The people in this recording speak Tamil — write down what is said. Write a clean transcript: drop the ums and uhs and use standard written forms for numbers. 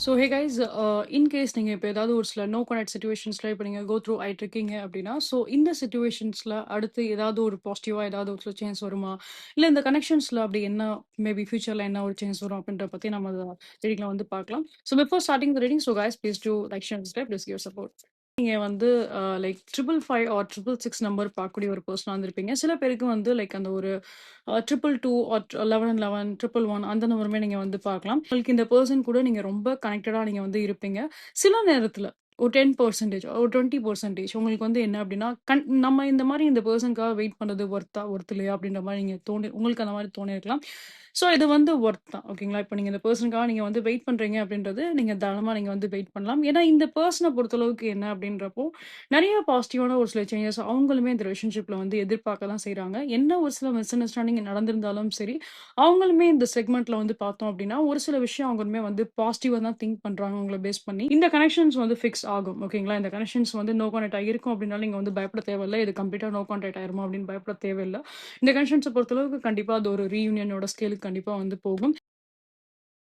So hey guys in case நீங்கள் இப்போ ஏதாவது ஒரு சில நோ கனெக்ட் சுச்சுவேஷன்ஸில் இப்போ நீங்கள் கோ த்ரூ ஆகிட்டு இருக்கீங்க அப்படின்னா ஸோ இந்த சுச்சுவேஷன்ஸில் அடுத்து ஏதாவது ஒரு பாசிட்டிவாக ஏதாவது ஒரு சேஞ்ச் வருமா இல்லை இந்த கனெக்ஷன்ஸில் அப்படி என்ன மேபி ஃபியூச்சரில் என்ன ஒரு சேஞ்ச் வரும் அப்படின்ற பற்றி நம்ம ரீடிங்கில் வந்து பார்க்கலாம். So before starting the reading so guys please do like share subscribe please give support. நீங்கள் வந்து லைக் 555 ஆர் 666 நம்பர் பார்க்கக்கூடிய ஒரு பர்சனாக இருந்திருப்பீங்க. சில பேருக்கு வந்து லைக் அந்த ஒரு 222 ஆர் 1111 111 அந்த நம்பருமே நீங்கள் வந்து பார்க்கலாம். உங்களுக்கு இந்த பர்சன் கூட நீங்கள் ரொம்ப கனெக்டடாக நீங்கள் வந்து இருப்பீங்க. சில நேரத்தில் ஒரு 10% ஒரு 20% உங்களுக்கு வந்து என்ன அப்படின்னா நம்ம இந்த மாதிரி இந்த பர்சனுக்காக வெயிட் பண்ணுறது ஒர்த் இல்லையா அப்படின்ற மாதிரி நீங்கள் உங்களுக்கு அந்த மாதிரி தோணிருக்கலாம். ஸோ இது வந்து ஒர்த் தான் ஓகேங்களா. இப்போ நீங்கள் இந்த பர்சனுக்காக நீங்கள் வந்து வெயிட் பண்ணுறீங்க அப்படின்றது நீங்கள் தாராளமாக நீங்கள் வந்து வெயிட் பண்ணலாம். ஏன்னா இந்த பர்சனை பொறுத்தளவுக்கு என்ன அப்படின்றப்போ நிறைய பாசிட்டிவான ஒரு சில சேஞ்சஸ் அவங்களுமே இந்த ரிலேஷன்ஷிப்பில் வந்து எதிர்பார்க்க தான் செய்கிறாங்க. என்ன ஒரு சில மிஸ் அண்டர்ஸ்டாண்டிங் நடந்திருந்தாலும் சரி அவங்களுமே இந்த செக்மெண்ட்ல வந்து பார்த்தோம் அப்படின்னா ஒரு சில விஷயம் அவங்களுமே வந்து பாசிட்டிவாக தான் திங்க் பண்ணுறாங்க. அவங்கள பேஸ் பண்ணி இந்த கனெக்ஷன்ஸ் வந்து ஃபிக்ஸ் ஆகும் ஓகேங்களா. இந்த கனெக்ஷன்ஸ் வந்து நோ கான்டாக்ட் ஆகிருக்கும் அப்படின்னாலும் நீங்கள் வந்து பயப்பட தேவையில்லை. இது கம்ப்ளீட்டாக நோ கான்டாக்ட் ஆயிருமா அப்படின்னு பயப்பட தேவையில்லை. இந்த கனெக்ஷன்ஸை பொறுத்தளவுக்கு கண்டிப்பாக அது ஒரு ரீயூனியனோட ஸ்கேலுக்கு கண்டிப்பாக வந்து போகும்.